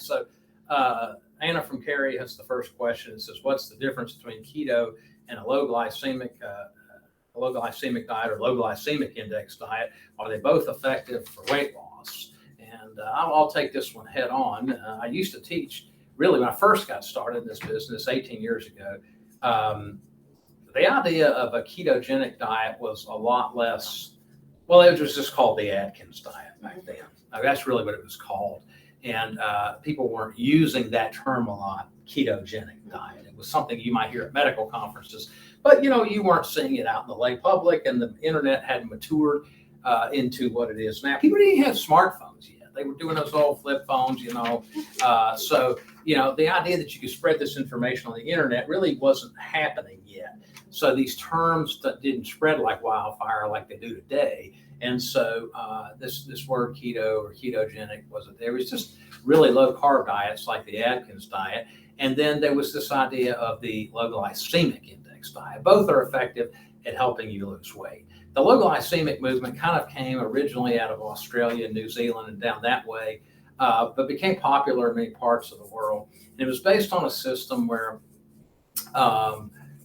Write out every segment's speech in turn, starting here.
So Anna from Cary has the first question. It says, what's the difference between keto and a low glycemic diet or low glycemic index diet? Are they both effective for weight loss? And I'll take this one head on. I used to teach, really, when I first got started in this business 18 years ago, the idea of a ketogenic diet was a lot less, well, it was just called the Atkins diet back then. That's really what it was called. And people weren't using that term a lot, ketogenic diet. It was something you might hear at medical conferences, but you weren't seeing it out in the lay public, and the internet hadn't matured into what it is now. People didn't even have smartphones yet. They were doing those old flip phones, So, the idea that you could spread this information on the internet really wasn't happening yet. So these terms that didn't spread like wildfire like they do today. And so this word keto or ketogenic wasn't there. It was just really low carb diets like the Atkins diet. And then there was this idea of the low glycemic index diet. Both are effective at helping you lose weight. The low glycemic movement kind of came originally out of Australia and New Zealand and down that way, but became popular in many parts of the world. And it was based on a system where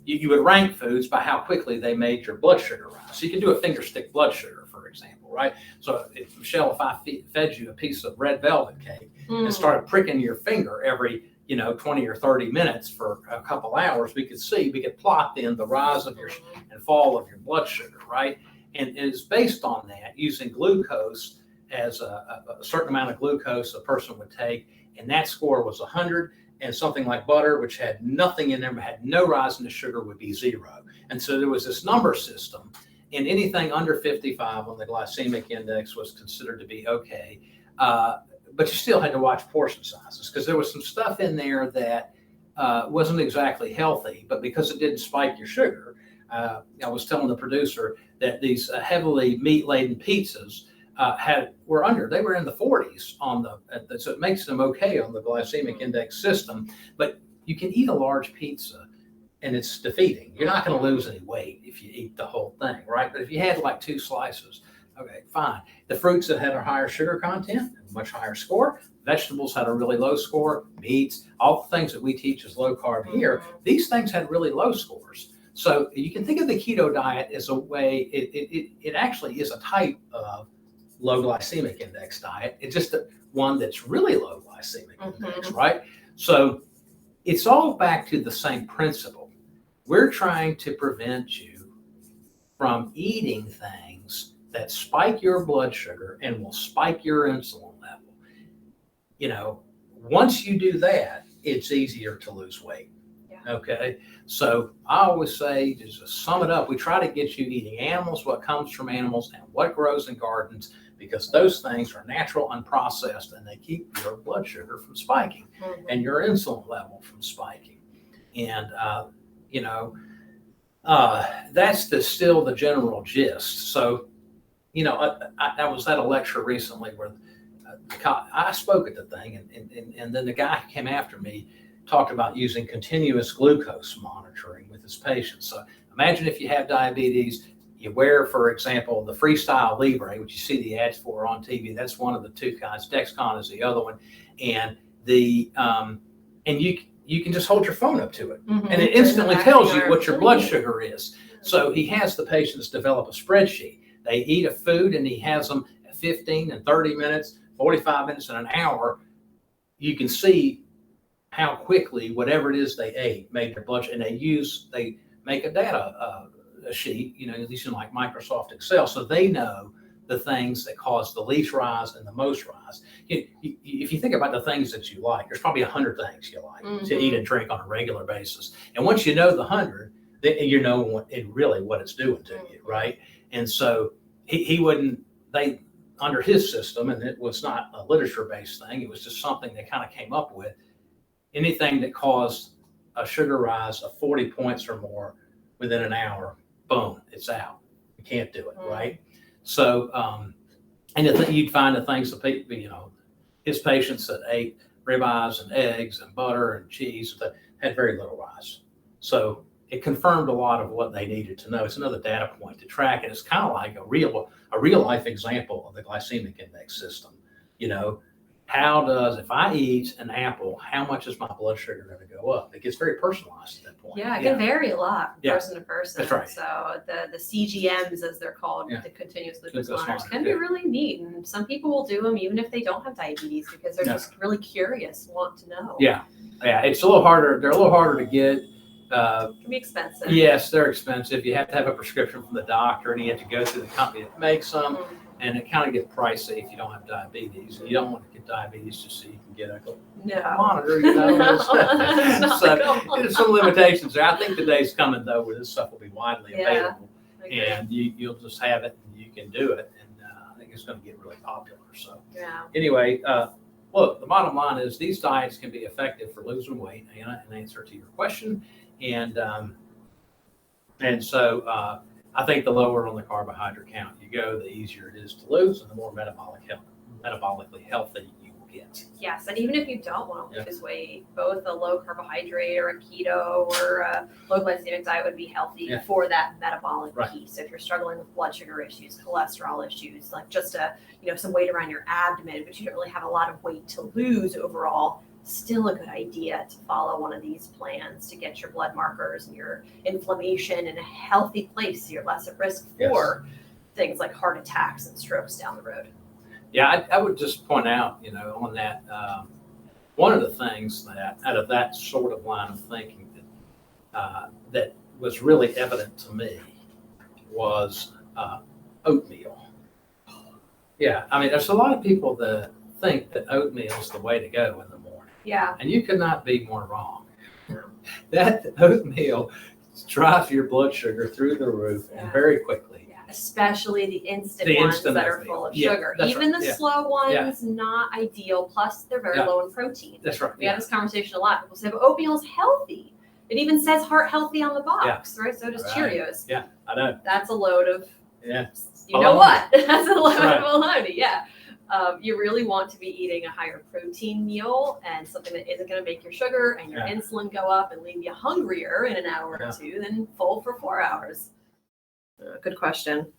you would rank foods by how quickly they made your blood sugar rise. So you could do a finger stick blood sugar, for example, right? So Michelle, if I fed you a piece of red velvet cake and started pricking your finger every 20 or 30 minutes for a couple hours, we could plot then the rise of your and fall of your blood sugar, right? And it's based on that, using glucose as a certain amount of glucose a person would take, and that score was 100, and something like butter, which had nothing in there, had no rise in the sugar, would be 0. And so there was this number system, and anything under 55 on the glycemic index was considered to be okay. But you still had to watch portion sizes, because there was some stuff in there that wasn't exactly healthy, but because it didn't spike your sugar, I was telling the producer that these heavily meat-laden pizzas they were in the 40s so it makes them okay on the glycemic index system. But you can eat a large pizza and it's defeating. You're not going to lose any weight if you eat the whole thing, right? But if you had like 2 slices, okay, fine. The fruits that had a higher sugar content, much higher score. Vegetables had a really low score. Meats, all the things that we teach as low carb here, these things had really low scores. So you can think of the keto diet as a way, it actually is a type of low glycemic index diet. It's just one that's really low glycemic index, right? So it's all back to the same principle. We're trying to prevent you from eating things that spike your blood sugar and will spike your insulin level. Once you do that, it's easier to lose weight. Okay. So I always say, just to sum it up, we try to get you eating animals, what comes from animals, and what grows in gardens, because those things are natural, unprocessed, and they keep your blood sugar from spiking and your insulin level from spiking. And, that's still the general gist. So, I was at a lecture recently where I spoke at the thing, and then the guy who came after me talked about using continuous glucose monitoring with his patients. So imagine if you have diabetes, you wear, for example, the Freestyle Libre, which you see the ads for on TV. That's one of the 2 kinds. Dexcon is the other one, and you can just hold your phone up to it, and it instantly tells you what your blood sugar is. So he has the patients develop a spreadsheet. They eat a food, and he has them at 15 and 30 minutes, 45 minutes, and an hour. You can see how quickly whatever it is they ate made their blood sugar, and they make a data a sheet, using like Microsoft Excel, so they know the things that cause the least rise and the most rise. If you think about the things that you like, there's probably 100 things you like to eat and drink on a regular basis. And once you know the 100, then you know what it's doing to you, right? And so under his system, and it was not a literature-based thing, it was just something they kind of came up with, anything that caused a sugar rise of 40 points or more within an hour, boom, it's out. You can't do it, right? So, and you'd find the things that people, his patients that ate ribeyes and eggs and butter and cheese that had very little rise. So it confirmed a lot of what they needed to know. It's another data point to track, and it's kind of like a real life example of the glycemic index system. if I eat an apple, how much is my blood sugar going to go up? It gets very personalized at that point. Yeah, it can vary a lot from person to person. That's right. So the CGMs, as they're called, the continuous glucose monitors, can be really neat. And some people will do them even if they don't have diabetes because they're just really curious, want to know. Yeah, it's a little harder. They're a little harder to get. It can be expensive. Yes, they're expensive. You have to have a prescription from the doctor, and you have to go through the company that makes them. And it kind of gets pricey if you don't have diabetes. You don't want to get diabetes just so you can get a monitor. You know? So there's some limitations there. I think the day's coming, though, where this stuff will be widely available. And you'll just have it and you can do it. And I think it's going to get really popular. So anyway, look, the bottom line is these diets can be effective for losing weight, Anna, in answer to your question. And so I think the lower on the carbohydrate count you go, the easier it is to lose and the more metabolically healthy you will get. Yes, and even if you don't want to lose weight, both a low carbohydrate or a keto or a low glycemic diet would be healthy for that metabolic piece. So if you're struggling with blood sugar issues, cholesterol issues, like just some weight around your abdomen, but you don't really have a lot of weight to lose overall, still a good idea to follow one of these plans to get your blood markers and your inflammation in a healthy place so you're less at risk for things like heart attacks and strokes down the road. Yeah, I would just point out, on that, one of the things that out of that sort of line of thinking that was really evident to me was oatmeal. Yeah, I mean, there's a lot of people that think that oatmeal is the way to go in the morning. Yeah. And you could not be more wrong. That oatmeal drives your blood sugar through the roof and very quickly. Yeah. Especially the instant ones that are full of sugar. Even the slow ones, not ideal. Plus, they're very low in protein. That's right. We have this conversation a lot. People say, but oatmeal is healthy. It even says heart healthy on the box, right? So does Cheerios. Yeah, I know. That's a load of, you know what? That's a load of bologna, you really want to be eating a higher protein meal and something that isn't going to make your sugar and your insulin go up and leave you hungrier in an hour or two than full for 4 hours. Good question.